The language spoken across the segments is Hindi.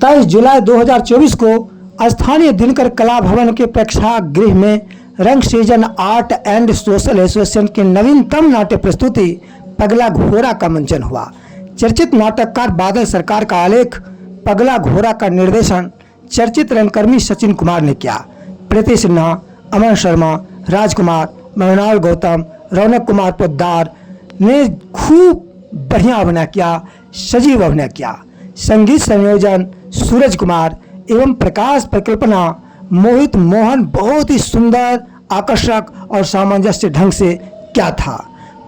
27 जुलाई 2024 को स्थानीय दिनकर कला भवन के प्रेक्षागृह में रंग season art and social association की नवीनतम नाट्य प्रस्तुति पगला घोड़ा का मंचन हुआ। चर्चित नाटककार बादल सरकार का आलेख पगला घोड़ा का निर्देशन चर्चित रंगकर्मी सचिन कुमार ने किया। प्रीति सिन्हा, अमन शर्मा, राजकुमार, मृणाल गौतम, रौनक कुमार पोद्दार ने खूब बढ़िया अभिनय किया, सजीव अभिनय किया। संगीत संयोजन सूरज कुमार एवं प्रकाश परिकल्पना मोहित मोहन बहुत ही सुंदर, आकर्षक और सामंजस्य ढंग से क्या था।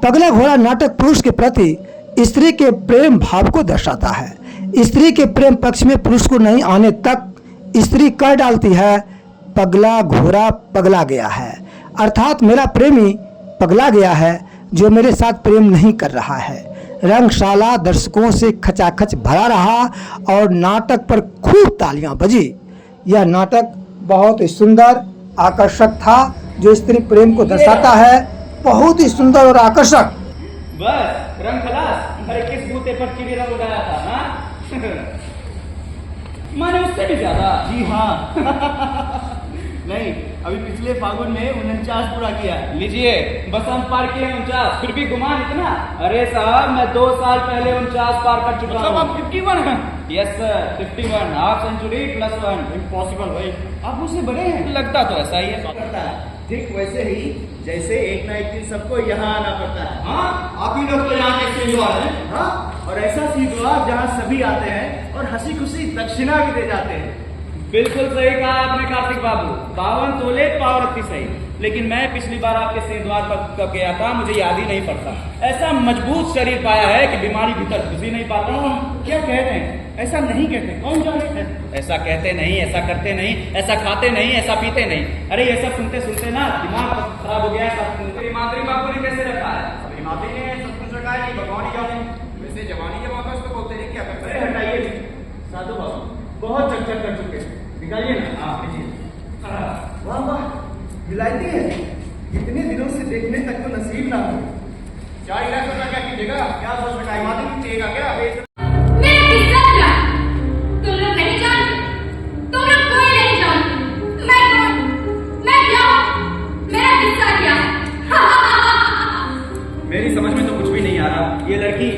पगला घोड़ा नाटक पुरुष के प्रति स्त्री के प्रेम भाव को दर्शाता है। स्त्री के प्रेम पक्ष में पुरुष को नहीं आने तक स्त्री कर डालती है पगला घोड़ा पगला गया है, अर्थात मेरा प्रेमी पगला गया है जो मेरे साथ प्रेम नहीं कर रहा है। रंगशाला दर्शकों से खचाखच भरा रहा और नाटक पर खूब तालियां बजी। यह नाटक बहुत ही सुंदर, आकर्षक था जो स्त्री प्रेम को दर्शाता है। बहुत ही सुंदर और आकर्षक। बस रंग खलास। अरे किस बूते पर चिड़ी रंग उड़ाया था ना? माने उससे भी ज्यादा। जी हाँ। नहीं, अभी पिछले फागुन में 49 पूरा किया। लीजिए, बसंत पार किए 49, फिर भी गुमान इतना। अरे साहब, मैं 2 साल पहले 49 पार कर चुका हूँ। आप 51 हैं? Yes sir, 51, half century plus 1। Impossible भाई, आप मुझसे बड़े हैं। लगता तो ऐसा ही है। ठीक वैसे ही जैसे एक ना एक दिन सबको यहाँ आना पड़ता है। हाँ, आप ही लोग तो यहाँ के सीधवार हैं। हाँ, और ऐसा सीधवार जहाँ सभी आते हैं और हंसी खुशी दक्षिणा भी दे जाते हैं। बिल्कुल सही कहा आपने कार्तिक बाबू, 52 तोले पावरती सही। लेकिन मैं पिछली बार आपके सिंहद्वार पर कब गया था मुझे याद ही नहीं पड़ता। ऐसा मजबूत शरीर पाया है कि बीमारी भीतर घुस ही नहीं पाता। क्या कहते हैं? ऐसा नहीं कहते, कौन जाने। ऐसा कहते नहीं, ऐसा करते नहीं, ऐसा खाते नहीं, ऐसा पीते नहीं। अरे ये सब सुनते सुनते ना दिमाग खराब हो गया है। मातरी बाबू ने कैसे रखा है? मातरी ने सब कुछ रखा है। भगवानी जाने वैसे जवानी के वापस तो बोलते हैं क्या करते हैं। हटाइए साधु बाबू, बहुत चक्कर कर चुके हैं, निकालिए ना। हाँ लीजिए। वाह वाह, विलायती है। इतने दिनों से देखने तक तो नसीब ना हो। क्या इलाज करना, क्या कीजिएगा? क्या सोच रखा है? माता कीजिएगा क्या? मेरा किस्सा क्या? तुम लोग नहीं जानते, तुम लोग कोई नहीं जानते। मैं कौन? मैं क्या हूँ? मेरा किस्सा क्या? मेरी समझ में तो कुछ भी नहीं आ रहा। ये लड़की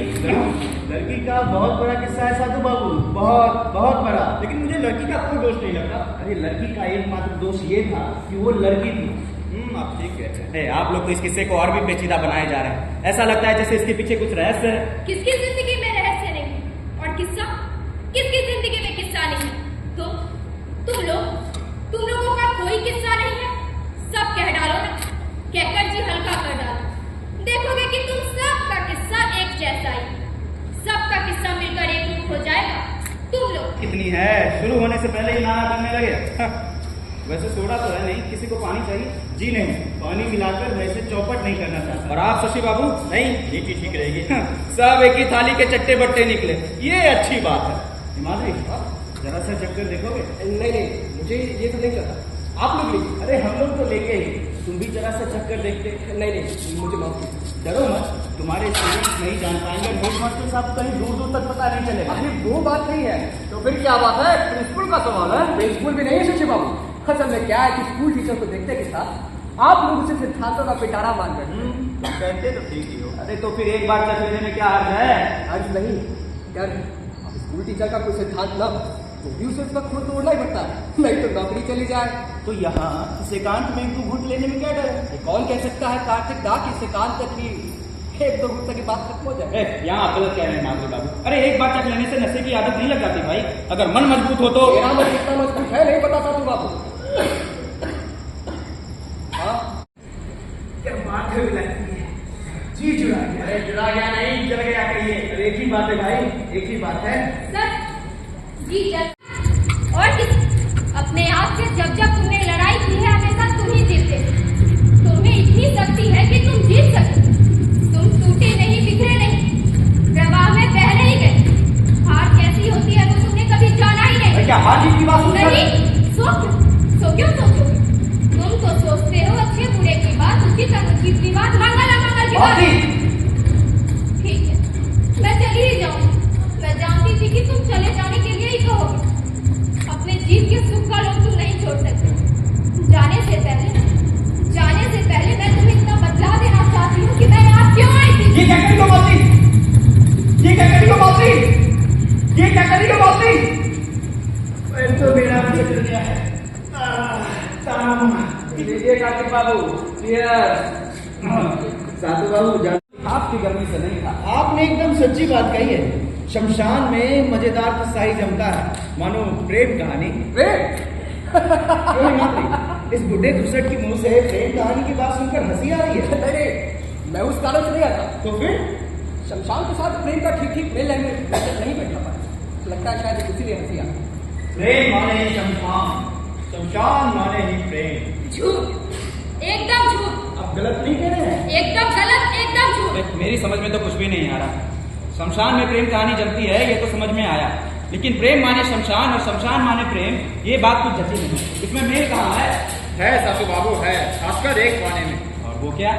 का बहुत बड़ा किस्सा है साधु बाबू, बहुत बहुत बड़ा। लेकिन मुझे लड़की का कोई दोष नहीं लगता। अरे लड़की का एकमात्र दोष ये था कि वो लड़की थी। आप ठीक कहते हैं। आप लोग तो इस किस्से को और भी पेचीदा बनाए जा रहे हैं। ऐसा लगता है जैसे इसके पीछे कुछ रहस्य है। किसकी जिंदगी में रहस्य नहीं और किस्सा? किसकी जिंदगी में किस्सा नहीं? तुम लोगों का कोई किस्सा नहीं है? सब कह डालो ना, कहकर जी हल्का कर डालो। देखोगे कि तुम सबका किस्सा एक जैसा ही, सबका किस्सा मिलकर एक रूप हो जाएगा। तुम लोग कितनी है, शुरू होने से पहले ही नाना करने लगे। वैसे सोडा तो है नहीं, किसी को पानी चाहिए? जी नहीं, पानी मिलाकर वैसे चौपट नहीं करना चाहता। और आप शशि बाबू? नहीं, ये चीज ठीक रहेगी। सब एक ही थाली के चट्टे बट्टे निकले, ये अच्छी बात है। हिमाद्री, जरा सा चक्कर देखोगे? नहीं, मुझे ये तो नहीं करता। आप लोग लेंगे? अरे हम लोग तो लेंगे ही, तुम भी जरा सा चक्कर देखते। नहीं, मुझे माफ कीजिए। डरो मत, तुम्हारे स्टूडेंट्स नहीं जान पाएंगे। हेडमास्टर साहब कहीं दूर दूर तक पता नहीं चलेगा। अरे वो बात नहीं है तो फिर क्या बात है? प्रिंसिपल का सवाल है। प्रिंसिपल भी नहीं है शशि बाबू। असल में क्या है कि स्कूल टीचर को देखते के साथ आप लोग उसे सिद्धांतों का पिटारा मानकर कहते तो ठीक ही हो। अरे तो फिर एक बार चख लेने में क्या अर्ज है? अर्ज नहीं यार, स्कूल टीचर का कोई सिद्धांत न तो भी उसे उसका खून तोड़ना ही पड़ता है, नहीं तो नौकरी चली जाए। तो यहाँ इस एकांत में इनको घूट लेने में क्या डर है? कौन कह सकता है कार्तिक दा कि इस एकांत तक ही 1-2 घूट तक की बात खत्म हो जाए। यहाँ अकल क्या है माधुरी बाबू? अरे एक बार चख लेने से नशे की आदत नहीं लग जाती भाई। अगर मन मजबूत हो तो। मेरा मन कितना मजबूत है नहीं पता था तू बाबू। हाँ क्या बात है, जी जुड़ा गया। अरे जुड़ा गया नहीं, जल गया कहिए। अरे एक ही बात है भाई, एक ही बात है सर जी। जल और किस अपने आप से जब तुमने लड़ाई की है हमेशा तुम ही जीते। तुम्हें इतनी शक्ति है कि तुम जीत सकते। तुम टूटे नहीं, बिखरे नहीं, प्रवाह में बह नहीं गए। हार कैसी होती है वो तुमने कभी जाना ही नहीं। क्या हार जीत की बात नहीं? सो क्यों सोचोगे? तुम तो सोचते हो अच्छे बुरे की बात, उचित अनुचित की बात, मंगल अमंगल की बात। ठीक है, मैं चली ही जाऊंगी। मैं जानती थी कि तुम चले जाने के लिए ही कहोगे। मालती, मैं तो मेरा चल गया है। लीजिए कार्तिक बाबू, साधु बाबू, आपकी गर्मी से नहीं था। आपने एकदम सच्ची बात कही है। शमशान में मजेदार तो शाही जमता है, मानो प्रेम कहानी। इस बुढ़े दुसट की मुंह से प्रेम कहानी की बात सुनकर हंसी आ रही है। अरे मैं उस कारण से नहीं आता। तो फिर शमशान के साथ प्रेम का ठीक मेल नहीं बैठा पाया, लगता है शायद इसीलिए हंसी आ रही। प्रेम माने ही शमशान, शमशान माने ही प्रेम। झूठ, एकदम झूठ। आप गलत नहीं कह रहे हैं। एकदम गलत, एकदम झूठ। मेरी समझ में तो कुछ भी नहीं आ रहा। शमशान में प्रेम कहानी जमती है, ये तो समझ में आया, लेकिन प्रेम माने शमशान और शमशान माने प्रेम, ये बात कुछ जची नहीं। इसमें मेल कहाँ है सासू बाबू, है खासकर एक माने में। और वो क्या?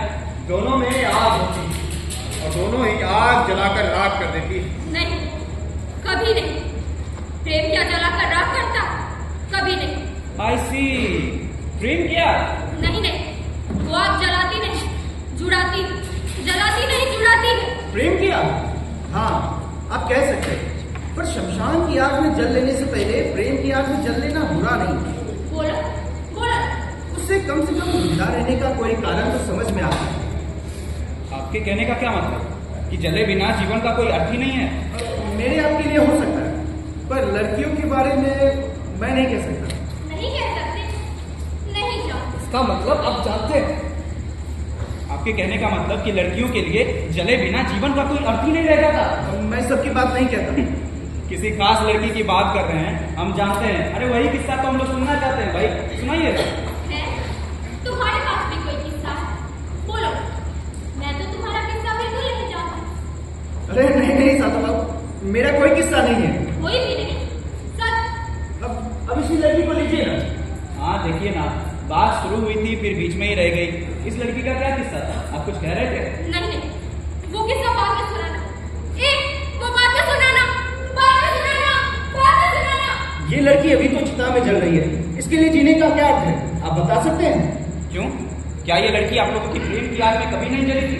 दोनों में आग होती है और दोनों ही आग जलाकर राख कर देती है। नहीं, कभी नहीं। प्रेम क्या जलाकर राख करता? कभी नहीं। I see, प्रेम क्या? नहीं, वो आग जलाती नहीं, जुड़ाती। जलाती नहीं, जुड़ाती है। प्रेम की आग? हाँ, आप कह सकते हैं, पर शमशान की आग में जल लेने से पहले प्रेम की आग में जल लेना बुरा नहीं। बोलो, बोलो। उससे कम से कम जिंदा रहने का कोई कारण तो समझ में आता है। आपके कहने का क्या मतलब? कि जले बिना जीवन का कोई अर्थ ही नहीं है? मेरे आपके लिए हो सकता है, पर लड़कियों के बारे में मैं नहीं कह सकता। नहीं कह सकते, नहीं जानते। इसका मतलब आप जानते हैं। आपके कहने का मतलब कि लड़कियों के लिए जले बिना जीवन का कोई अर्थ ही नहीं रह जाता? मैं सबकी बात नहीं कहता। किसी खास लड़की की बात कर रहे हैं, हम जानते हैं। अरे वही किस्सा तो हम लोग सुनना चाहते हैं भाई, सुनाइए। तुम्हारे पास भी कोई किस्सा है? बोलो, मैं तो तुम्हारा किस्सा बिल्कुल नहीं जानता। अरे नहीं साधु बाबू, मेरा कोई किस्सा नहीं है। कोई भी नहीं, सच। अब इसी लड़की को लीजिए ना। हाँ देखिए ना, बात शुरू हुई थी फिर बीच में ही रह गई। इस लड़की का क्या किस्सा था? आप कुछ कह रहे थे? नहीं, वो किस्सा बाद में सुनाना। वो बाद में सुनाना, बाद में सुनाना, बाद में सुनाना। ये लड़की अभी तो चिता में जल रही है, इसके लिए जीने का क्या अर्थ है? आप बता सकते हैं? क्यों? क्या ये लड़की आप लोगों की प्रेम की आग में कभी नहीं जली थी?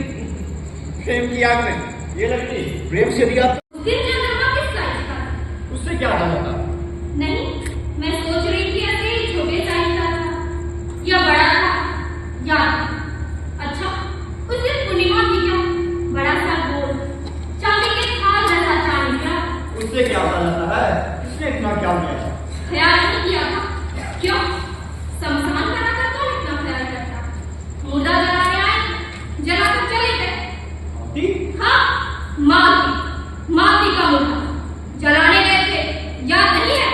प्रेम की आग में ये लड़की प्रेम से भी आप दिल जलाना किस साइज का? उससे क्या हाल होता? नहीं, मैं सोच रही थी ऐसे ही छोटे साइज का था या बड़ा था, या अच्छा उस दिन पूर्णिमा थी क्या? बड़ा सा गोल चांदी के थाल जैसा चांद क्या? उससे क्या हाल होता है? किसने इतना ख्याल किया था? ख्याल नहीं किया था। क्यों? शमशान बनाकर कौन इतना ख्याल करता? मुर्दा जलाने आए, जलाकर चले गए। हाँ, मालती का मुर्दा जलाने गए थे, याद नहीं है?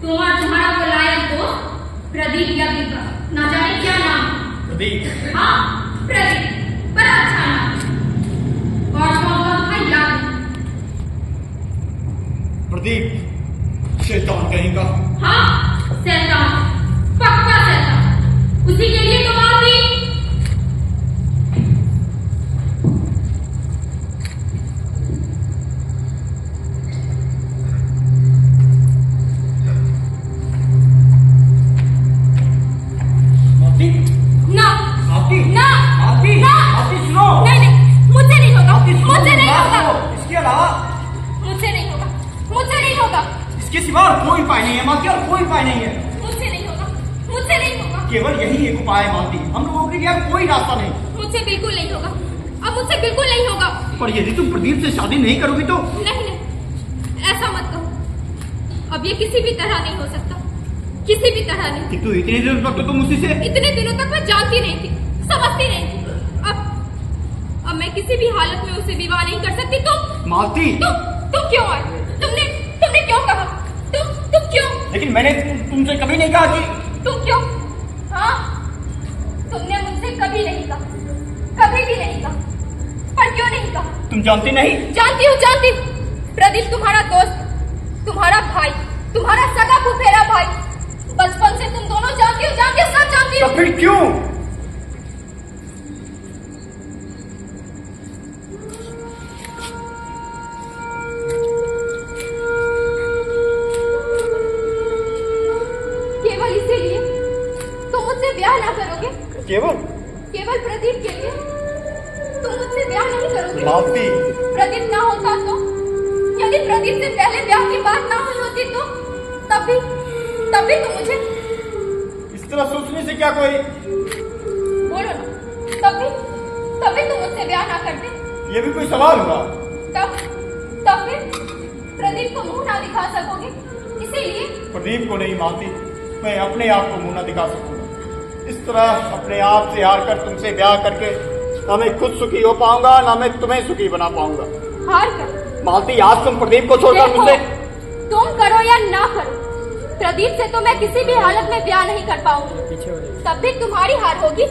तुम्हारा पलायक दोस्त प्रदीप या दीपा, ना जाने क्या नाम। प्रदीप? हाँ, प्रदीप, बड़ा अच्छा नाम। और कौन था याद? प्रदीप शैतान कहेगा। हाँ, शैतान, पक्का शैतान। उसी के लिए तो मालती। कोई उपाय नहीं है मालती, और कोई उपाय नहीं है। मुझसे नहीं होगा, मुझसे नहीं होगा। केवल यही एक उपाय है मालती, हम लोगों के लिए कोई रास्ता नहीं। मुझसे बिल्कुल नहीं होगा, अब मुझसे बिल्कुल नहीं होगा। पर यदि तुम प्रदीप से शादी नहीं करोगी तो? नहीं, ऐसा मत कहो। अब ये किसी भी तरह नहीं हो सकता, किसी भी तरह नहीं। किंतु इतने दिनों तक तो तुम उसी से? इतने दिनों तक मैं जानती नहीं थी, समझती नहीं थी। अब मैं किसी भी हालत में उसे विवाह नहीं कर सकती। तुम मालती, तुम क्यों आए? तुमने क्यों कहा? तुम क्यों? लेकिन मैंने तुमसे कभी नहीं कहा कि। तुम क्यों? हाँ, तुमने मुझसे कभी नहीं कहा, कभी भी नहीं कहा। पर क्यों नहीं कहा? तुम जानती नहीं? जानती हूँ। प्रदीप तुम्हारा दोस्त, तुम्हारा भाई, तुम्हारा सगा फुफेरा भाई। बचपन से तुम दोनों जानती हो, सब जानती हो। तो फिर क्यों? केवल प्रदीप के लिए तुम मुझसे ब्याह नहीं करोगे? मालती, प्रदीप ना होता तो? यदि प्रदीप से पहले ब्याह की बात ना हुई होती क्या कोई? बोलो ना, तब भी तुम मुझसे ब्याह ना करते। ये भी कोई सवाल हुआ? तब फिर प्रदीप को मुंह ना दिखा सकोगे, इसीलिए। प्रदीप को नहीं मानती, मैं अपने आप को मुंह ना दिखा सकूंगा। इस तरह अपने आप से हार कर तुमसे ब्याह करके ना मैं खुद सुखी हो पाऊंगा, ना मैं तुम्हें सुखी बना पाऊंगा। हार कर मालती, आज तुम प्रदीप को छोड़कर देखो, मुझसे तुम करो या ना करो, प्रदीप से तो मैं किसी भी हालत में ब्याह नहीं कर पाऊंगी। तब भी तुम्हारी हार होगी।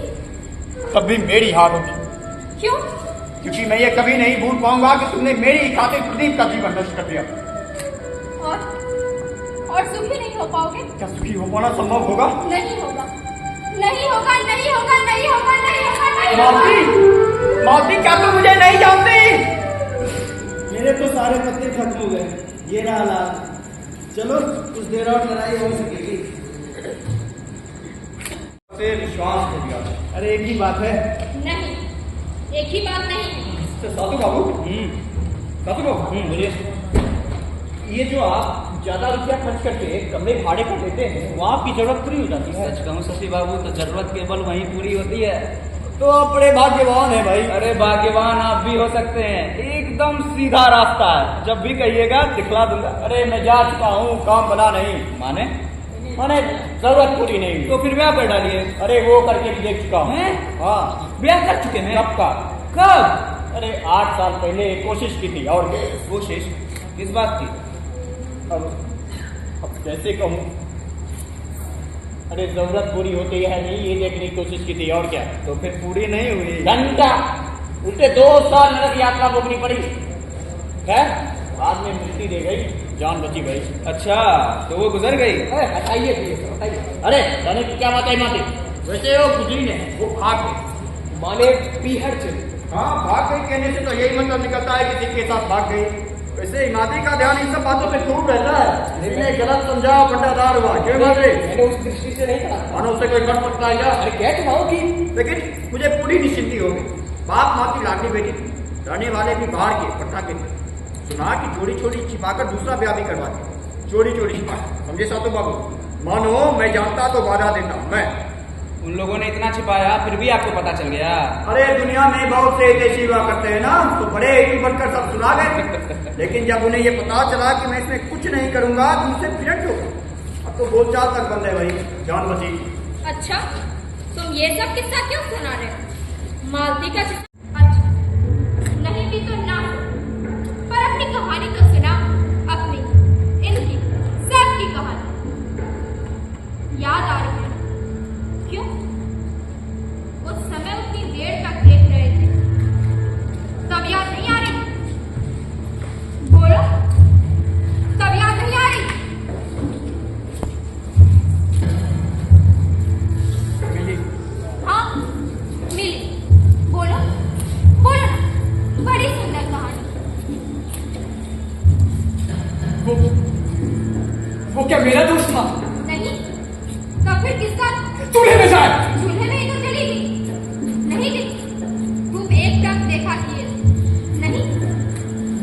तब भी मेरी हार होगी। क्यों? क्योंकि मैं ये कभी नहीं भूल पाऊंगा कि तुमने मेरी खातिर प्रदीप का जीवन नष्ट कर दिया। और सुखी नहीं हो पाओगे? क्या सुखी हो पाना संभव होगा? नहीं होगा, नहीं होगा, नहीं होगा, नहीं होगा, नहीं होगा, नहीं मालती, मालती, क्या तुम मुझे नहीं जानती? मेरे तो सारे पत्ते खत्म हो गए, ये रहा लाल। चलो कुछ देर और लड़ाई हो सकेगी। से विश्वास हो गया। अरे एक ही बात है। नहीं, एक ही बात नहीं। साधु बाबू, साधु बाबू, बोलिए। ये जो आप ज्यादा रुपया खर्च करके कमरे भाड़े पर लेते हैं, वो आपकी जरूरत पूरी हो जाती है। सच कहूँ शशि बाबू तो जरूरत केवल वहीं पूरी होती है। तो आप बड़े भाग्यवान है भाई। अरे भाग्यवान आप भी हो सकते हैं, एकदम सीधा रास्ता है, जब भी कहिएगा दिखला दूंगा। अरे मैं जा चुका हूँ, काम बना नहीं। माने माने जरूरत पूरी नहीं हुई। तो फिर ब्याह कर डालिए। अरे वो करके भी देख चुका हूँ। हैं? हाँ, ब्याह कर चुके हैं? कब का? कब? अरे 8 साल पहले कोशिश की थी। और कोशिश किस बात की? अब कैसे कहूँ? अरे जरूरत पूरी होती है नहीं, ये देखने की कोशिश की थी। और क्या? तो फिर पूरी नहीं हुई। घंटा उल्टे 2 साल नरक यात्रा भोगनी पड़ी है। बाद में मुक्ति दे गई, जान बची गई। अच्छा, तो वो गुजर गई। हटाइए प्लीज, हटाइए। अरे जाने की क्या बात है माते? वैसे वो गुजरी नहीं, वो भाग गई। माने पीहर चली। हाँ, भाग गई कहने से तो यही मतलब निकलता है कि जिसके साथ भाग गई। वैसे इमादी का ध्यान इन सब बातों पे खूब रहता है। निर्णय गलत समझा, बंटाधार हुआ। क्यों इमादी? मैंने उस दृष्टि से नहीं कहा। मानो उसे कोई कर सकता है क्या? अरे कह तो रहा हूँ कि लेकिन मुझे पूरी निश्चिंती हो गई। बाप माँ की लाडली बेटी थी, रहने वाले भी बाहर के पटना के थे। सुना कि चोरी चोरी छिपाकर दूसरा ब्याह भी करवा दिया। चोरी चोरी छिपा, समझे सातो बाबू? मानो मैं जानता तो वादा देता। मैं उन लोगों ने इतना छिपाया, फिर भी आपको पता चल गया। अरे दुनिया में बहुत से देशी हुआ करते हैं ना, तो बड़े एक बढ़कर सब सुना गए। लेकिन जब उन्हें ये पता चला कि मैं इसमें कुछ नहीं करूंगा तो उनसे फिरक हो। अब तो बोलचाल तक बंद है भाई, जान बची। अच्छा, तुम ये सब किस्सा क्यों सुना रहे हो? मालती का अच्छा, नहीं भी तो ना, पर अपनी कहानी तो सुना। अपनी, इनकी, सबकी कहानी याद आ रही है। क्यों? उस समय उतनी देर तक देख रहे थे, तब याद नहीं आ रही? बोलो, तब याद नहीं आ रही? मिली। हाँ, मिली। बोलो, बोलो ना, बड़ी सुंदर कहानी। वो क्या मेरा दोस्त था? नहीं, तब फिर किसका? तूने भेजा है। चूल्हे में ही तो चली गई। नहीं गई, तुम एक टक देखा किए नहीं।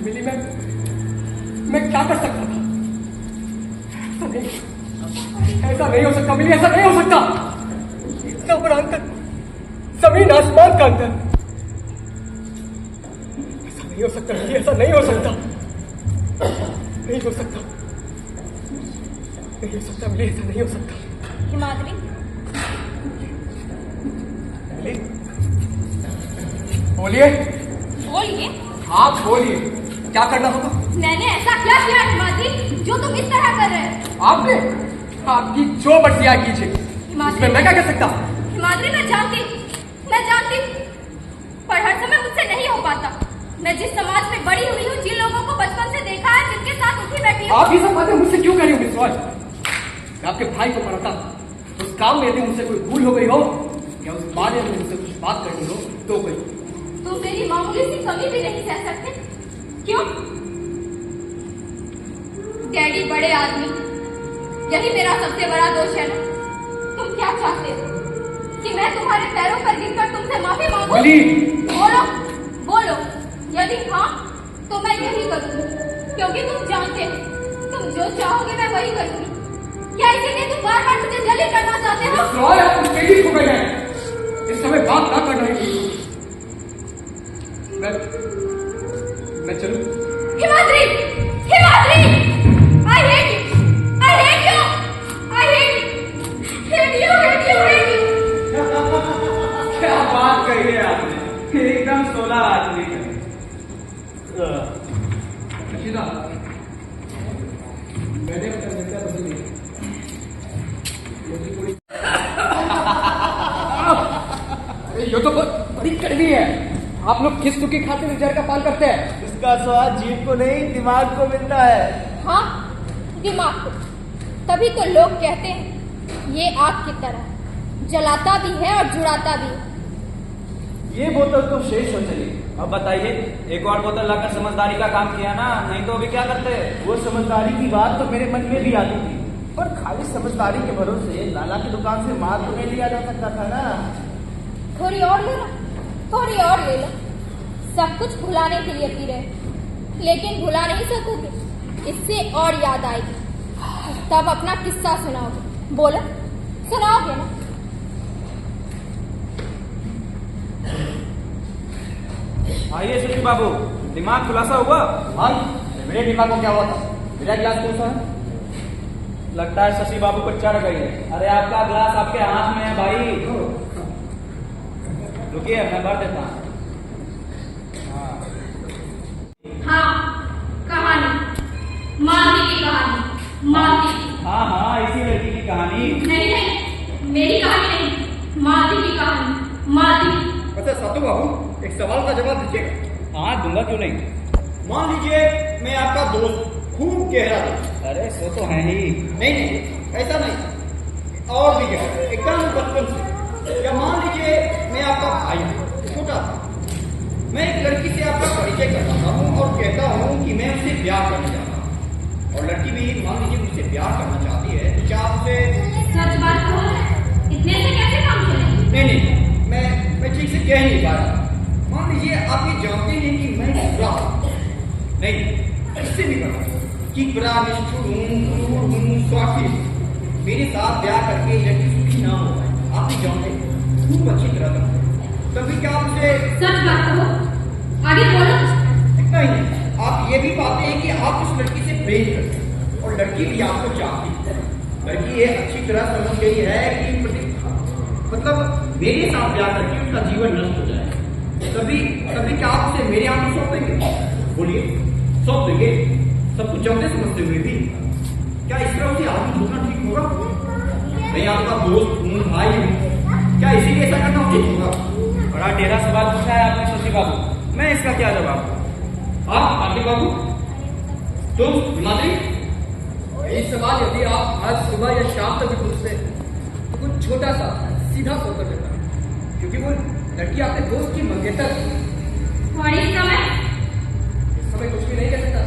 मिली, मैं क्या कर सकता था? ऐसा नहीं हो सकता मिली, ऐसा नहीं हो सकता। इतना बड़ा अंतर, जमीन आसमान का अंतर। ऐसा नहीं हो सकता मिली, ऐसा नहीं हो सकता। नहीं हो सकता, नहीं हो सकता मिली, ऐसा नहीं हो सकता। हिमाद्री, मिली, बोलिए। बोलिए। आप बोलिए, क्या करना होगा? मैंने ऐसा क्या किया हिमाद्री, जो तुम इस तरह कर रहे हो? आपने आपकी जो मर्जियां कीजिए, हिमाद्री, मैं क्या कर सकता? हिमाद्री, मैं जानती, पर हर समय मुझसे नहीं हो पाता। मैं जिस समाज में बड़ी हुई हूँ, जिन लोगों को बचपन से देखा है, जिनके साथ उठी बैठी हूँ। आप ये सब बातें मुझसे क्यों कर रही हो मिस रॉय? मैं आपके भाई को पढ़ाता, उस काम में यदि मुझसे कोई भूल हो गई हो या उस बारे में मुझसे कुछ बात करनी हो तो कोई। तुम मेरी मामूली सी कमी भी नहीं सह सकते? क्यों? डैडी बड़े आदमी, यही मेरा सबसे बड़ा दोष है ना? तुम क्या चाहते हो कि मैं तुम्हारे पैरों पर गिरकर तुमसे माफी मांगूं? बोलो, बोलो। यदि हाँ, तो मैं यही करूंगी, क्योंकि तुम जानते हो, तुम जो चाहोगे मैं वही करूंगी। क्या इसीलिए तुम बार बार मुझे जलील करना चाहते हो? रॉय, आप उत्तेजित हो गए हैं। इस समय बात ना कर रही थी। मैं चलूं? Himadri, Himadri, I hate you, I hate you, I hate you, hate you, hate you, hate you. क्या बात कही है आपने, एकदम 16 आदमी का। रशीदा, मैंने अपना निर्णय बदल लिया। अरे ये तो बहुत बड़ी कड़वी है। आप लोग किस की खातिर जहर का पान करते हैं? इसका स्वाद जीभ को नहीं दिमाग को मिलता है। हाँ, दिमाग को। तभी तो लोग कहते हैं ये आग की तरह जलाता भी है और जुड़ाता भी है। ये बोतल तो शेष हो चली, अब बताइए एक और बोतल लाकर समझदारी का काम किया ना, नहीं तो अभी क्या करते? वो समझदारी की बात तो मेरे मन में भी आती थी, पर खाली समझदारी के भरोसे लाला की दुकान से माल तो नहीं लिया जा सकता था ना। थोड़ी और ले लो, थोड़ी और ले लो। सब कुछ भुलाने के लिए पी रहे, लेकिन भुला नहीं सकोगे। इससे और याद आएगी, तब अपना किस्सा सुनाओगे। बोलो, सुनाओगे ना? आइए शशि बाबू, दिमाग खुलासा हुआ? हाँ, मेरे दिमाग को क्या हुआ था? मेरा गिलास कौन सा है? लगता है शशि बाबू को चढ़ गई है। अरे आपका ग्लास आपके हाथ में है भाई। रुकिए, मैं भर देता हूँ। हाँ, कहानी मालती की कहानी, मालती की। हाँ हाँ, इसी लड़की की कहानी। नहीं नहीं, मेरी कहानी नहीं, मालती की कहानी, मालती की। अच्छा सातू बाबू, एक सवाल का जवाब दीजिएगा। हाँ दूंगा, क्यों नहीं। मान लीजिए मैं आपका दोस्त खूब गहरा दोस्त। अरे सो तो है ही। नहीं, ऐसा नहीं, और भी गहरा, एकदम बचपन से। या मान लीजिए मैं आपका भाई हूँ, छोटा था। मैं एक लड़की से आपका परिचय करता हूँ और कहता हूँ कि मैं उससे प्यार करना चाहता हूँ, और लड़की भी मान लीजिए मुझसे प्यार करना चाहती है, तो क्या आपसे? सच बात कहो, इतने से कैसे काम चलेगा? नहीं, मैं ठीक से कह नहीं पा रहा। मान लीजिए आप ये जानते हैं कि मैं बुरा हूं, नहीं इससे भी बड़ा कि बुरा, निष्ठुर हूँ, स्वार्थी हूँ। मेरे साथ ब्याह करके लड़की सुखी ना हो पाए, आप भी जानते हैं, खूब अच्छी तरह जानते हैं। तभी क्या आपसे? सच बात कहो, आगे बोलो। नहीं, आप ये भी पाते हैं कि आप उस लड़की से प्रेम करते हैं और लड़की भी आपको चाहती है। लड़की ये अच्छी तरह समझ गई है कि मतलब मेरे साथ ब्याह करके उसका जीवन नष्ट हो जाए। तभी क्या आप उसे मेरे हाथ में सौंप देंगे? बोलिए, सौंप देंगे? सब कुछ जानते समझते हुए भी क्या इस तरह उसे आदमी छोड़ना ठीक होगा? मैं आपका दोस्त हूँ, भाई हूँ, क्या इसीलिए ऐसा करना उचित होगा? बड़ा टेढ़ा सवाल पूछा है आपने शशि बाबू, मैं इसका क्या जवाब दूं? आप आगे बाबू, तुम हिमाद्री, यही सवाल यदि आप आज सुबह या शाम तक भी पूछते तो कुछ छोटा सा सीधा सा उत्तर देता, क्योंकि वो लड़की आपके दोस्त की मंगेतर थी। और इस समय कुछ भी नहीं कह सकता।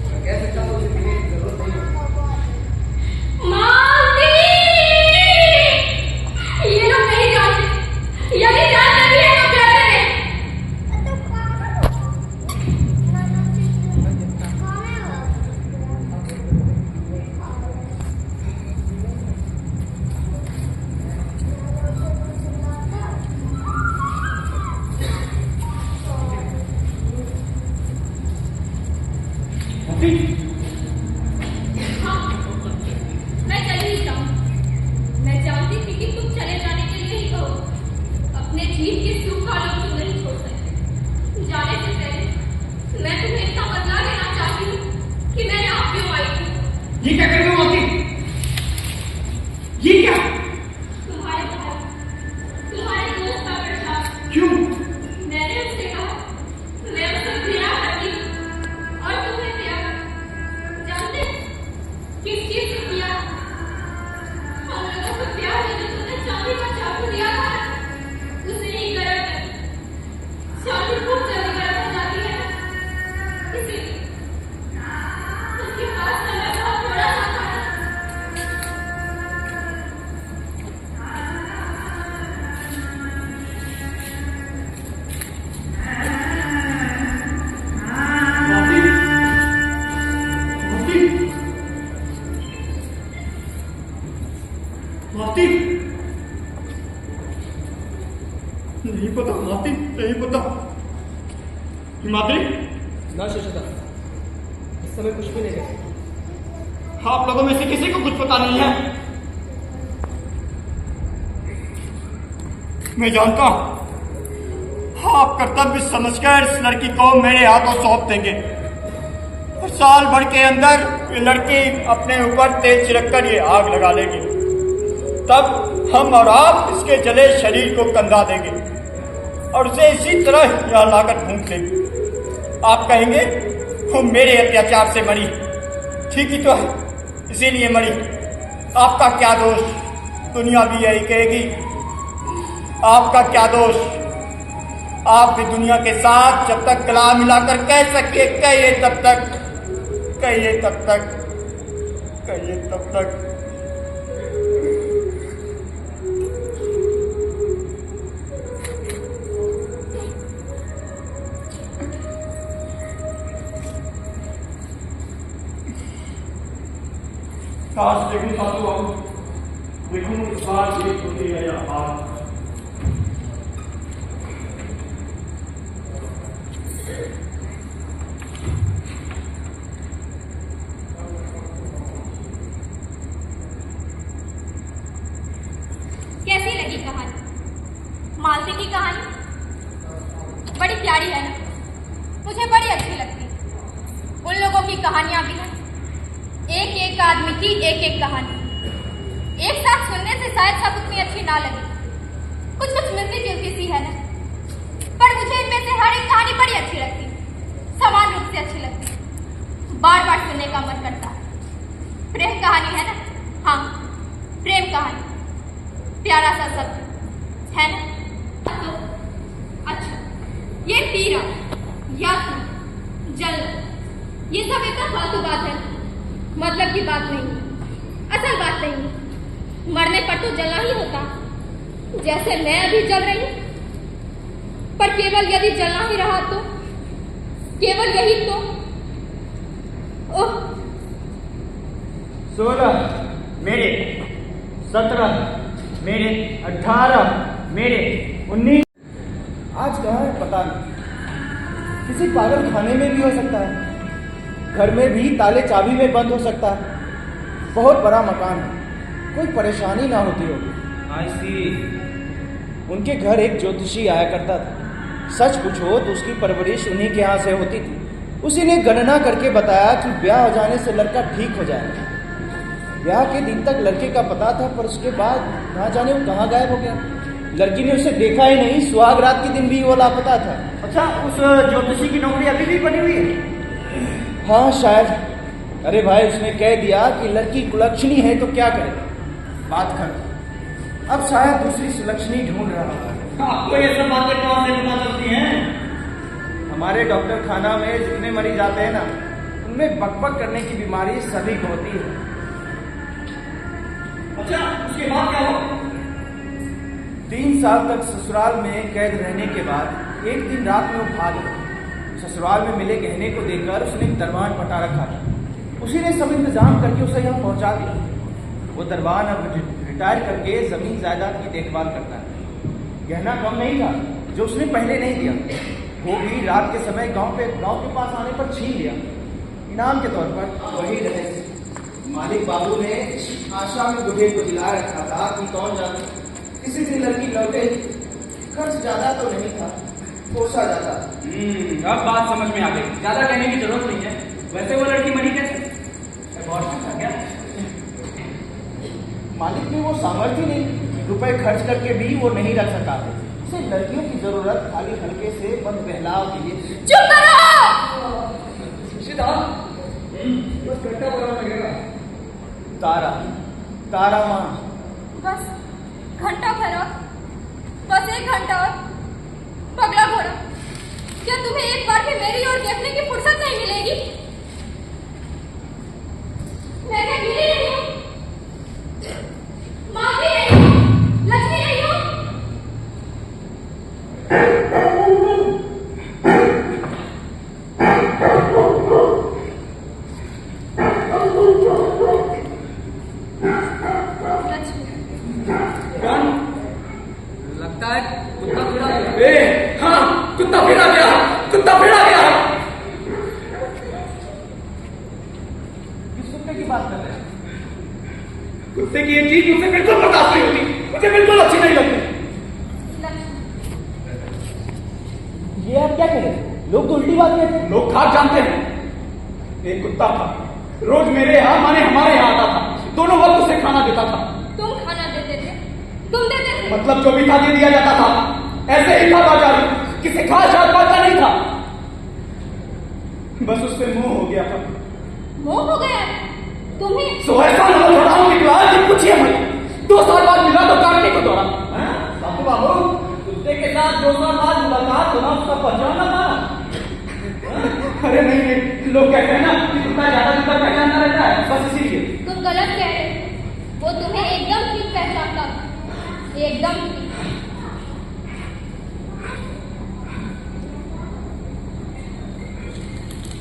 अगर कह सकता तो उसे मिलने की जरूरत नहीं है। मालती, ये लोग नहीं जानते, यदि जानते भी है तो कहते हैं। हाँ, मैं चली ही जाऊँ। मैं जानती थी कि तुम चले जाने के लिए ही कहो। अपने जीव के सुख का लोग तुम नहीं छोड़ सकते। जाने से पहले मैं तुम्हें इतना बदला लेना चाहती हूँ कि मैंने आप क्यों आई थी। ये क्या कर रहे हो मालती? ये क्या? तुम्हारे भाई, तुम्हारे दोस्त का प्रसाद। क्यों? मैंने उससे कहा मैं उससे घृणा करती हूँ, और तुम्हें प्यार जानते किस चीज से किया? हम लोगों को प्यार में जो तुमने चांदी का चाकू दिया था, उसे ही गरम कर। चांदी खूब जल्दी गरम हो जाती है, इसलिए उसके पास समय बहुत थोड़ा सा था। मालती, मालती, मालती, नहीं पता मालती, नहीं पता। हिमाद्री, ना शशदा, इस समय कुछ भी नहीं कह सकता। आप लोगों में से किसी को कुछ पता नहीं है? मैं जानता हूं, आप कर्तव्य समझकर इस लड़की को मेरे हाथों सौंप देंगे और साल भर के अंदर ये लड़की अपने ऊपर तेल छिड़क कर ये आग लगा लेगी। तब हम और आप इसके जले शरीर को कंधा देंगे और उसे इसी तरह यहाँ लाकर भूख लेंगे। आप कहेंगे वो मेरे अत्याचार से मरी, ठीक ही तो है, इसीलिए मरी। आपका क्या दोष? दुनिया भी यही कहेगी। आपका क्या दोष? आप भी दुनिया के साथ जब तक गला मिलाकर कह सके कहिए तब तक, कहिए तब तक, कहिए तब तक। काश देखूं साधु बाबू, देखूं इस बार जीत होती है या हार। कैसी लगी कहानी? मालती की कहानी बड़ी प्यारी है ना, मुझे बड़ी अच्छी लगती। उन लोगों की कहानियां भी हैं, एक एक आदमी की एक एक कहानी। एक साथ सुनने से शायद सब उतनी अच्छी ना लगे, कुछ कुछ मिलती जुलती सी है ना, पर मुझे इनमें से हर एक कहानी बड़ी अच्छी लगती, समान रूप से अच्छी लगती, बार बार सुनने का मन करता। प्रेम कहानी है ना? हाँ, प्रेम कहानी, प्यारा सा शब्द है ना? तो अच्छा, ये पीरा, यातना, जलन, ये सब एक फालतू बात है, मतलब की बात नहीं, असल बात नहीं। मरने पर तो जलना ही होता, जैसे मैं अभी जल रही हूं। पर केवल यदि जलना ही रहा तो, केवल यही तो। ओह, 16 मेरे, 17 मेरे, 18 मेरे, 19। आज कहाँ है पता नहीं, किसी पागल खाने में भी हो सकता है, घर में भी ताले चाबी में बंद हो सकता है। बहुत बड़ा मकान है, कोई परेशानी ना होती होगी। आई सी। उनके घर एक ज्योतिषी आया करता था। सच पूछो तो उसकी परवरिश उन्हीं के यहाँ से होती थी। उसी ने गणना करके बताया कि ब्याह हो जाने से लड़का ठीक हो जाएगा। ब्याह के दिन तक लड़के का पता था, पर उसके बाद ना जाने वो कहाँ गायब हो गया। लड़की ने उसे देखा ही नहीं, सुहाग रात के दिन भी वो लापता था। अच्छा, उस ज्योतिषी की नौकरी अभी भी बनी हुई है? हाँ शायद। अरे भाई, उसने कह दिया कि लड़की कुलक्षणी है तो क्या करे, बात कर। अब शायद दूसरी सुलक्षणी ढूंढ रहा था। आपको ये सब बातें कहाँ से पता चलती हैं? हमारे डॉक्टर खाना में जितने मरीज आते हैं ना, उनमें बकबक करने की बीमारी सभी को होती है। अच्छा, उसके बाद क्या हुआ? 3 साल तक ससुराल में कैद रहने के बाद एक दिन रात में वो भाग गया। ससुराल में मिले गहने को देखकर उसने एक दरबान पटा रखा था। उसी ने सब इंतजाम करके उसे यहाँ पहुंचा दिया। वो दरबान अब रिटायर करके जमीन जायदाद की देखभाल करता है। गहना कम नहीं था जो उसने पहले नहीं दिया, वो भी रात के समय गांव के पास आने पर छीन लिया, इनाम के तौर पर। वही रहे मालिक बाबू ने आशा में बुढ़े को दिला रखा था कि कौन जाने किसी दिन लड़की लौटे। खर्च ज्यादा तो नहीं था, पोसा जाता। अब बात समझ में आ गई, ज्यादा कहने की जरूरत नहीं है। वैसे वो लड़की मरी कैसे? था क्या? मालिक में वो सामर्थ्य नहीं, रुपए खर्च करके भी वो नहीं रख सका। उसे लड़कियों की जरूरत खाली हल्के से बंद बहलाव के लिए। चुप करो। सीधा बस घंटा बड़ा लगेगा। तारा माँ, बस घंटा भर और, बस 1 घंटा और। पगला घोड़ा, क्या तुम्हें एक बार भी मेरी ओर देखने की फुर्सत नहीं मिलेगी? मैं क्या गिरी नहीं हूँ, माँ भी नहीं हूँ, लक्ष्मी नहीं हूँ। लक्ष्मी, कुत्ते की ये चीज मुझसे बिल्कुल बर्दाश्त नहीं होती, मुझे बिल्कुल अच्छी नहीं लगती। ये आप क्या करें? लोग तो उल्टी बात कहते हैं। लोग खाक जानते हैं। एक कुत्ता था, रोज मेरे यहाँ माने हमारे यहाँ आता था, दोनों वक्त उसे खाना देता था। तुम खाना देते थे? तुम देते थे? मतलब जो भी था दे दिया जाता था, ऐसे ही था बाजारी, किसी खास जात पात का नहीं था। बस उससे मोह हो गया था। मोह हो गया तुम्हें? सो ऐसा थोड़ा निकला कि पूछिए मत। 2 साल बाद मिला तो काटने को दौड़ा। बाबू बाबू, कुत्ते के साथ 2 साल बाद मुलाकात होना उसका पहचान था। अरे नहीं नहीं, लोग कहते हैं ना कि कुत्ता ज्यादा दिन तक पहचानता रहता है, बस इसीलिए। तुम गलत कह रहे हो। वो तुम्हें एकदम ठीक पहचानता था, एकदम ठीक।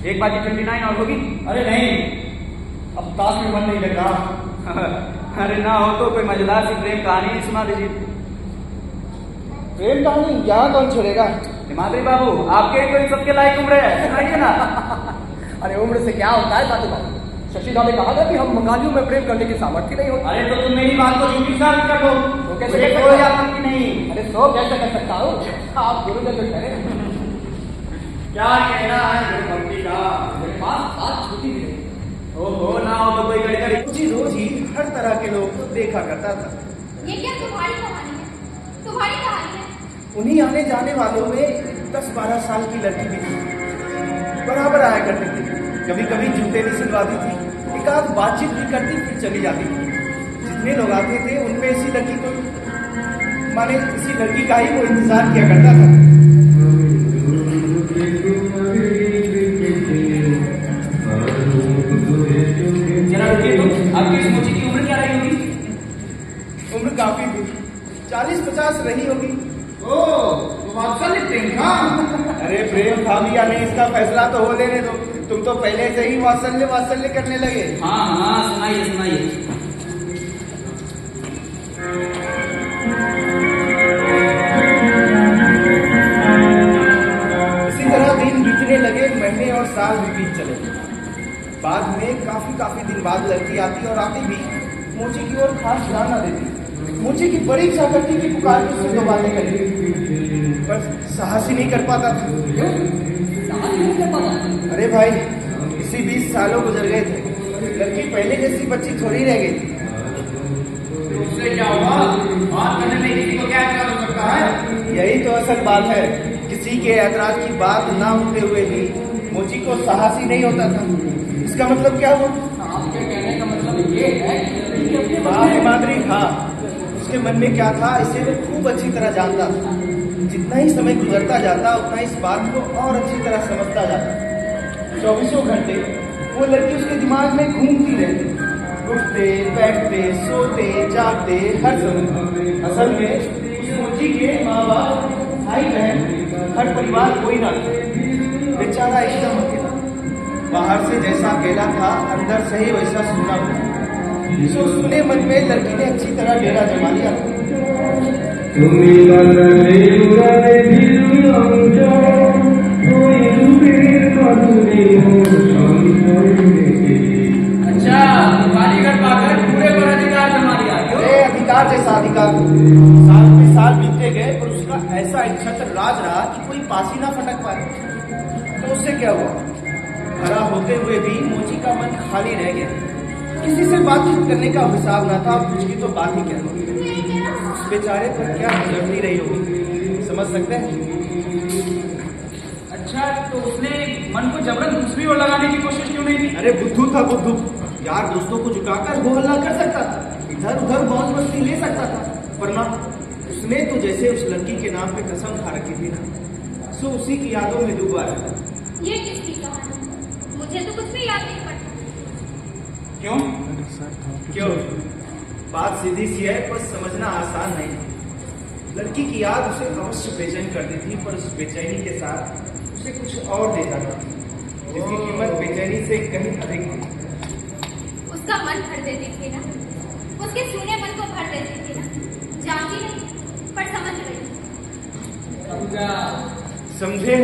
एक बाजी 29 और होगी? अरे नहीं, अब ताश में मन नहीं लग रहा। अरे ना हो तो कोई मजेदार सी प्रेम कहानी सुना दीजिए। प्रेम कहानी यहाँ कौन छोड़ेगा? हिमाद्री बाबू, आपके कोई सबके लायक उम्र है, सुनाइए ना। अरे उम्र से क्या होता है साधु बाबू? शशिदा ने कहा था कि हम बंगालियों में प्रेम करने की सामर्थ्य नहीं होती। अरे तो तुम मेरी बात को झूठी साबित कर दो। तो कैसे मुझे कर कोई सकता? आपत्ति नहीं। अरे सो कैसे कर सकता हूँ? आप गुरुजन तो ठहरे। क्या कहना है भक्ति का? मेरे पास बात छोटी भी नहीं। ओहो, ना हो तो कोई गड़बड़ी। रोज ही हर तरह के लोग को देखा करता था। ये क्या तुम्हारी कहानी है? तुम्हारी कहानी है? उन्हीं आने जाने वालों में 10-12 साल की लड़की भी थी, बराबर आया करती थी। कभी कभी जूते भी सिलवाती थी, एक आध बातचीत भी करती फिर चली जाती थी। जितने लोग आते थे उनमें इसी लड़की को माने इसी लड़की का ही वो इंतजार किया करता था। जरा रुकिए तो, आपकी इस मोची की उम्र क्या रही होगी? उम्र काफी थी, 40-50 रही होगी। ओ, वात्सल्य प्रेम था। अरे प्रेम था भी या नहीं इसका फैसला तो हो लेने दो। तुम तो पहले से ही वात्सल्य वात्सल्य करने लगे। हाँ हाँ, सुनाइए सुनाइए। इसी तरह दिन बीतने लगे, महीने और साल भी बीत चले। बाद में काफी दिन बाद लड़की आती और आती भी मोची की ओर खास ध्यान न देती। मोची की बड़ी इच्छा करती कि पुकार के उससे 2 बातें करें, पर साहस ही नहीं कर पाता था। अरे भाई, इसी 20 सालों गुजर गए थे, लड़की पहले जैसी बच्ची थोड़ी रह गई थी। उससे क्या हुआ? बात करने में किसी को क्या ऐतराज हो सकता है? यही तो असल बात है। किसी के ऐतराज की बात ना होते हुए भी मोची को साहस ही नहीं होता था। इसका मतलब क्या हुआ? आपके कहने का मतलब ये है कि हाँ हिमाद्री, हाँ। उसके मन में क्या था इसे वो खूब अच्छी तरह जानता था। जितना ही समय गुजरता जाता उतना इस बात को और अच्छी तरह समझता जाता। 24 घंटे वो लड़की उसके दिमाग में घूमती रहती, उठते बैठते सोते जागते हर समय। असल में उस मोची के माँ बाप भाई बहन हर परिवार कोई ना था। बेचारा एकदम अकेला, बाहर से जैसा अकेला था अंदर से ही वैसा सूना हुआ। सो सुने मन में लड़की ने अच्छी तरह डेरा जमा लिया। अच्छा, खाली घर पाकर पूरे पर अधिकार जमा लिया। क्यों? अरे अधिकार जैसा अधिकार। साल पे साल बीतते गए पर उसका ऐसा इच्छत्र राज रहा कि कोई पासी ना फटक पाए। तो उससे क्या हुआ? भरा होते हुए भी मोची का मन खाली रह गया। किसी से बातचीत करने का हिसाब ना था, कुछ की तो बात ही क्या। उस बेचारे पर क्या गुजरती रही होगी, समझ सकते हैं? अच्छा, तो उसने मन को जबरन दूसरी ओर लगाने की कोशिश क्यों नहीं की? अरे बुद्धू था बुद्धू, यार दोस्तों को जुटाकर हो हल्ला कर सकता था, इधर उधर मौज मस्ती ले सकता था। वरना उसने तो जैसे उस लड़की के नाम पे कसम खा रखी थी ना, सो उसी की यादों में डूबा रहता। ये किसकी कहानी? मुझे तो कुछ भी याद नहीं पड़ता। क्यों? क्यों? बात सीधी सी है पर समझना आसान नहीं। लड़की की याद उसे अवश्य बेचैन करती थी, पर उस बेचैनी के साथ उसे कुछ और देता था जिसकी कीमत बेचैनी से कहीं अधिक थी। उसका मन भर देती थी ना, उसके सूने मन को भर देती थी ना। जानती नहीं पर समझ गई। समझे?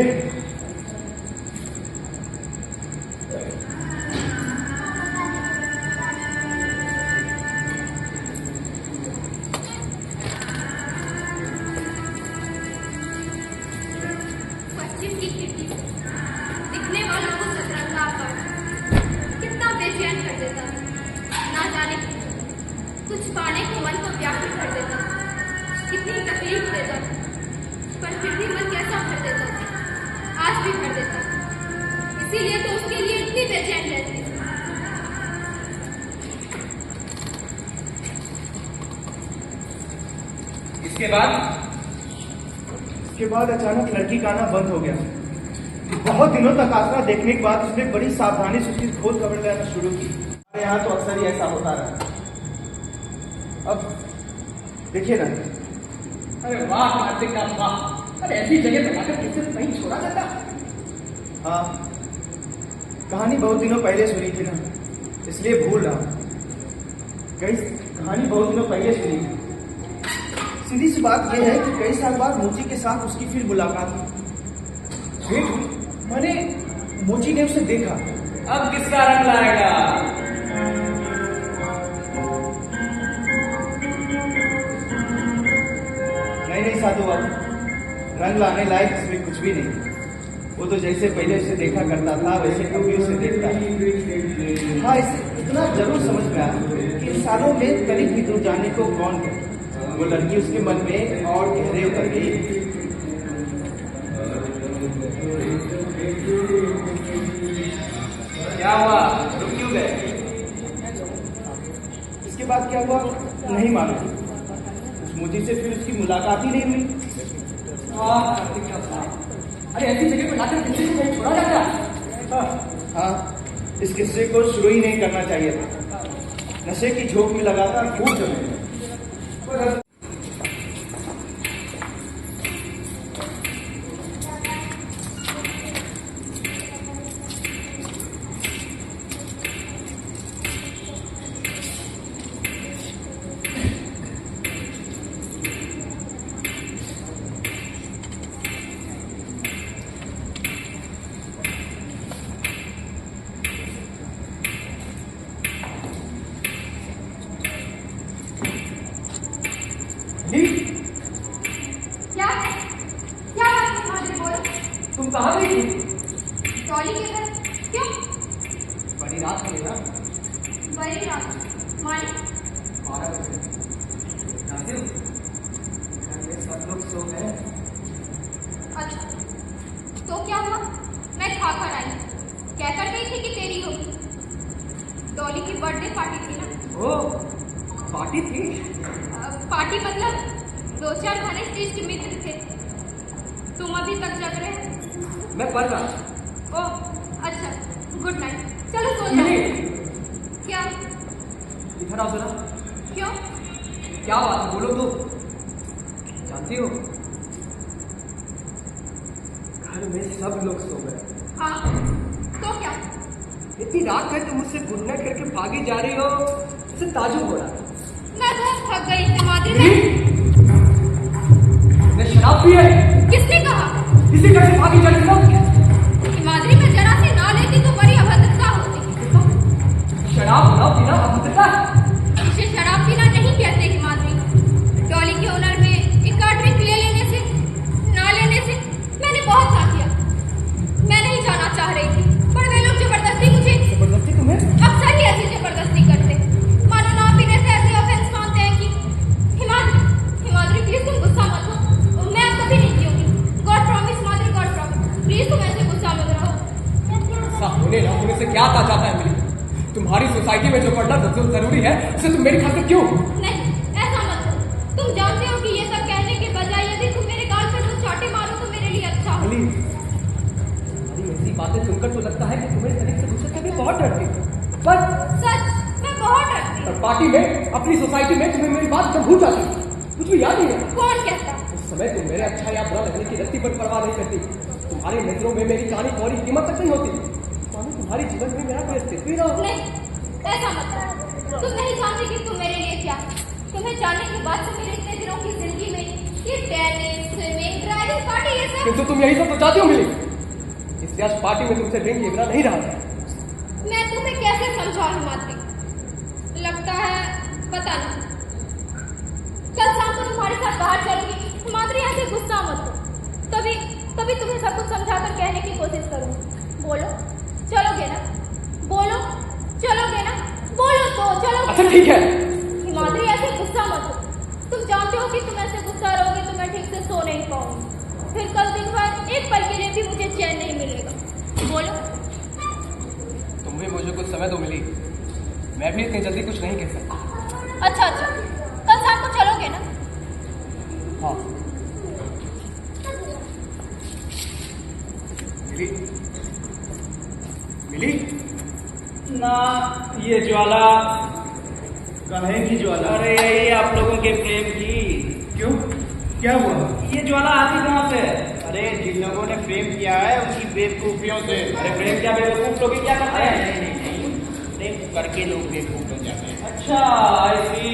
जाने कुछ पाने को मन को व्याकुल कर देता, कितनी तकलीफ देता, पर फिर भी मन कैसा भर देता, आज भी भर देता। इसीलिए तो उसके लिए इतनी बेचैन रहती। इसके बाद अचानक लड़की का आना बंद हो गया। बहुत दिनों तक आसरा देखने के बाद उसने बड़ी सावधानी से उसकी खोज खबर लेना शुरू की। हमारे यहाँ तो अक्सर ही ऐसा होता रहा। अब देखिए ना। अरे वाह कार्तिक का वाह, अरे ऐसी जगह बनाकर किसी को नहीं छोड़ा जाता। हाँ, कहानी बहुत दिनों पहले सुनी थी ना, इसलिए भूल रहा हूँ। कहानी बहुत दिनों पहले सुनी थी। सीधी सी बात यह है कि कई साल बाद मोची के साथ उसकी फिर मुलाकात हुई। मैंने मोची ने उसे देखा। अब किसका रंग लाएगा? नहीं साधु बाबू, रंग लाने लायक इसमें कुछ भी नहीं। वो तो जैसे पहले उसे देखा करता था वैसे कभी उसे देखता है। हाँ, इसे इतना जरूर समझ में आया कि इन सालों में करीब भी दूर जाने को कौन कहता। वो लड़की उसके मन में और गहरे उतर गई। क्या हुआ, रुक क्यों गए? इसके बाद क्या हुआ नहीं मालूम। उस मुझे से फिर उसकी मुलाकात ही नहीं हुई। अरे ऐसी जगह पर लाकर किसी को नहीं छोड़ा जाता। हाँ, इस किस्से को शुरू ही नहीं करना चाहिए था। नशे की झोंक में लगातार खूब जमे। क्या बात है माधुरी, बोलो। तुम कहाँ गई थी? डॉली के घर। क्यों? बड़ी रात हुई ना। बड़ी रात मानी 12 बजे। जानते हो घर में सब लोग सो गए। अच्छा, तो क्या हुआ? मैं खा कर आई, कहकर गई थी कि तेरी होगी। डॉली की बर्थडे पार्टी थी ना। ओ, पार्टी थी? पार्टी मतलब 2-4 घनिष्ठ इष्ट मित्र थे। तुम अभी तक जग रहे हो? मैं पढ़ रहा। ओह अच्छा, गुड नाइट। चलो सो जाओ। क्या? इधर आओ जरा। क्यों? क्या बात है, बोलो तो। जानती हो घर में सब लोग सो गए। हाँ, तो क्या? इतनी रात है तुम मुझसे गुड नाइट करके भागी जा रही हो, इससे ताजुब हो रहा। मैं बहुत थक गई थी माधुरी। मैं शराब पी है। किसने कहा? इसी कैसे भागी जा रही हो? माधुरी में जरा सी ना लेती तो बड़ी अभद्रता होती। शराब ना पीना अभद्रता? इसे शराब पीना नहीं कहते ही माधुरी। डॉली के ओनर में एक ड्रिंक ले लेने से, ना लेने से मैंने बहुत खा दिया। मैं नहीं जाना चाह रही थी, पर वे लोग जबरदस्ती मुझे। जबरदस्ती तुम्हें? अक्सर ही ऐसी जबरदस्ती करते, मानो ना पीने से ऐसे ऑफेंस मानते हैं कि हिमाद्री प्लीज तुम गुस्सा मत हो, मैं अब कभी नहीं पीऊंगी। God promise Madhuri, God promise, please तुम ऐसे गुस्सा मत रहो। ऐसा होने ना होने से क्या आता जाता है मिली? तुम्हारी सोसाइटी में जो पढ़ना जरूरी है उसे तुम मेरी खातिर क्यों? नहीं, ऐसा मत हो। तुम जानते हो कि ये सब कहने के बजाय यदि तुम मेरे गाल पे 2 चांटे मारो तो मेरे लिए अच्छा हो। ऐसी बातें सुनकर तो लगता है कि तुम्हें तरीक से दूसरे से भी बहुत डरती हो। पर सच, मैं बहुत डरती हूँ। पार्टी में, अपनी सोसाइटी में तुम्हें मेरी बात जब भूल जाती, कुछ भी याद नहीं है। कौन कहता? उस समय तुम मेरे अच्छा या बुरा लगने की रत्ती पर परवाह नहीं करती। तुम्हारी नजरों में मेरी कहानी कौड़ी कीमत तक नहीं होती। मानो तुम्हारे जीवन में मेरा कोई अस्तित्व ही ना हो। नहीं, ऐसा मत करो। तुम नहीं जानते कि तुम मेरे लिए क्या। तुम्हें जानने के बाद से मेरे इतने दिनों की जिंदगी में ये टेनिस, स्विमिंग, ड्राइविंग, पार्टी, ये सब। किंतु तुम यही सब तो चाहती हो मिली। इसलिए आज पार्टी में तुमसे ड्रिंक लेना नहीं रहा है। मैं तुम्हें कैसे समझाऊं माधुरी? लगता है पता नहीं। कल शाम को तुम्हारे साथ बाहर चलूंगी। माधुरी ऐसे गुस्सा मत हो, तभी तुम्हें सब कुछ समझाकर कहने की कोशिश करूंगी। बोलो चलोगे ना? बोलो चलोगे ना? बोलो तो चलो। अच्छा ठीक है। हिमाद्री ऐसे गुस्सा मत हो। तुम जानते हो कि तुम ऐसे गुस्सा रहोगे तो मैं ठीक से सो नहीं पाऊंगी। फिर कल दिन भर एक पल के लिए भी मुझे चैन नहीं मिलेगा। बोलो। तुम भी मुझे कुछ समय तो मिली, मैं भी इतनी जल्दी कुछ नहीं कह सकता। अच्छा अच्छा, कल शाम को चलोगे ना? हाँ। मिली मिली ना, ये ज्वाला कहे की ज्वाला? अरे यही आप लोगों के प्रेम की। क्यों, क्या हुआ? ये ज्वाला आती कहाँ से? अरे जिन लोगों ने प्रेम किया है उनकी बेवकूफियों से। अरे प्रेम क्या बेवकूफ लोग क्या करते हैं? नहीं, प्रेम करके लोग बेवकूफ हो जाते हैं। अच्छा, ऐसी